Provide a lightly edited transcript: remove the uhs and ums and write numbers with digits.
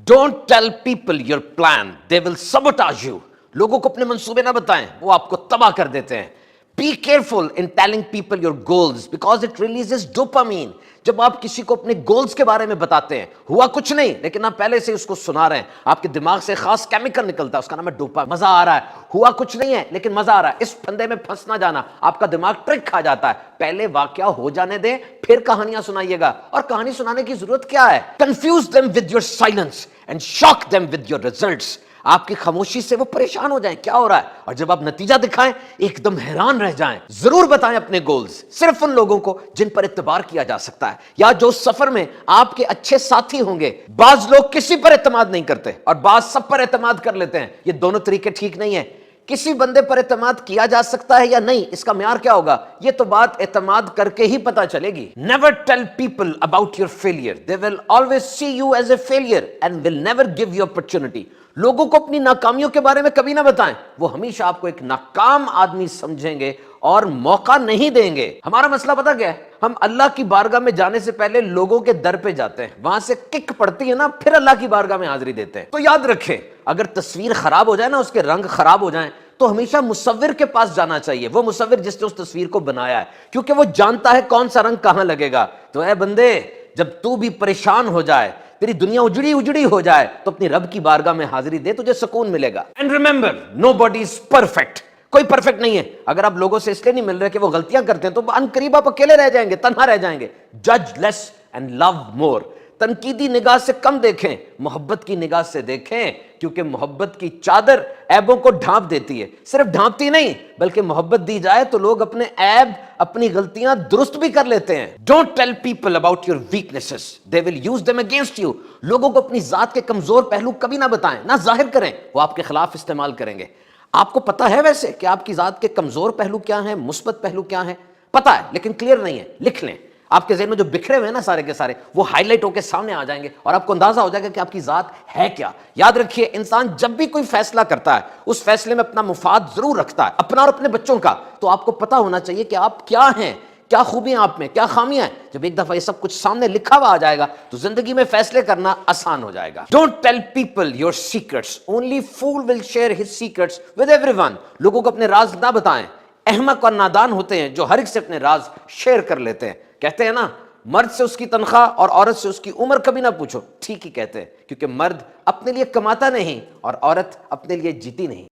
Don't tell people your plan. They will sabotage you. लोगों को अपने मंसूबे ना बताएं, वो आपको तबाह कर देते हैं. Be careful in telling people your goals because it releases dopamine. जब आप किसी को अपने गोल्स के बारे में बताते हैं, हुआ कुछ नहीं लेकिन आप पहले से उसको सुना रहे हैं, आपके दिमाग से खास केमिकल निकलता है, उसका नाम है डोपामाइन. मजा आ रहा है, हुआ कुछ नहीं है लेकिन मजा आ रहा है, इस फंदे में फंस ना जाना, आपका दिमाग ट्रिक खा जाता है. पहले वाकया हो जाने दें, फिर कहानियां सुनाइएगा. और कहानी सुनाने की जरूरत क्या है? Confuse them with your silence and shock them with your results. आपकी खामोशी से वो परेशान हो जाएं, क्या हो रहा है, और जब आप नतीजा दिखाएं एकदम हैरान रह जाएं. जरूर बताएं अपने गोल्स सिर्फ उन लोगों को जिन पर इत्तेबार किया जा सकता है या जो सफर में आपके अच्छे साथी होंगे. बाज लोग किसी पर इत्तेमाद नहीं करते और बाज सब पर इत्तेमाद कर लेते हैं. ये दोनों तरीके ठीक नहीं है. किसी बंदे पर इत्तेमाद किया जा सकता है या नहीं, इसका म्यार क्या होगा, ये तो बात इत्तेमाद करके ही पता चलेगी. Never tell people about your failure. They will always see you as a failure and will never give you opportunity. लोगों को अपनी नाकामियों के बारे में कभी ना बताएं, वो हमेशा आपको एक नाकाम आदमी समझेंगे और मौका नहीं देंगे. हमारा मसला पता क्या है, हम अल्लाह की बारगाह में जाने से पहले लोगों के दर पे जाते हैं, वहां से किक पड़ती है ना, फिर अल्लाह की बारगाह में हाजिरी देते हैं. तो याद रखें, अगर तस्वीर खराब हो जाए ना, उसके रंग खराब हो जाएं, तो हमेशा मुसव्विर के पास जाना चाहिए. वो मुसव्विर जिसने उस तस्वीर को बनाया है, क्योंकि वो जानता है कौन सा रंग कहां लगेगा. तो ऐ बंदे, जब तू भी परेशान हो जाए, तेरी दुनिया उजड़ी उजड़ी हो जाए, तो अपनी रब की बारगाह में हाजिरी दे, तुझे सुकून मिलेगा. And remember, nobody is perfect. कोई परफेक्ट नहीं है. अगर आप लोगों से इसलिए नहीं मिल रहे कि वो गलतियां करते हैं, तो अनकरीब आप अकेले रह जाएंगे, तन्हा रह जाएंगे. जज लेस एंड लव मोर. तनकीदी निगाह से कम देखें, मोहब्बत की निगाह से देखें, क्योंकि मोहब्बत की चादर ऐबों को ढांप देती है. सिर्फ ढांपती नहीं, बल्कि मोहब्बत दी जाए तो लोग अपने ऐब, अपनी गलतियां दुरुस्त भी कर लेते हैं. Don't tell people about your weaknesses. They will use them against you. लोगों को अपनी जात के कमजोर पहलू कभी ना बताएं, ना जाहिर करें, वो आपके खिलाफ इस्तेमाल करेंगे. आपको पता है वैसे कि आपकी जात के कमजोर पहलू क्या हैं, मुस्बत पहलू क्या हैं, पता है लेकिन क्लियर नहीं है. लिख लें. आपके ज़हन में जो बिखरे हुए हैं ना सारे के सारे, वो हाईलाइट होकर सामने आ जाएंगे और आपको अंदाजा हो जाएगा कि आपकी जात है क्या. याद रखिए, इंसान जब भी कोई फैसला करता है, उस फैसले में अपना मुफाद जरूर रखता है, अपना और अपने बच्चों का. तो आपको पता होना चाहिए कि आप क्या हैं, क्या खूबियां आप में, क्या खामियां हैं. जब एक दफा ये सब कुछ सामने लिखा हुआ आ जाएगा, तो जिंदगी में फैसले करना आसान हो जाएगा. Don't tell people your secrets. Only fool will share his secrets with everyone. लोगों को अपने राज ना बताएं. अहमक और नादान होते हैं जो हर एक से अपने राज शेयर कर लेते हैं. कहते हैं ना, मर्द से उसकी तनख्वाह और औरत से उसकी उम्र कभी ना पूछो. ठीक ही कहते हैं, क्योंकि मर्द अपने लिए कमाता नहीं और औरत अपने लिए जीती नहीं.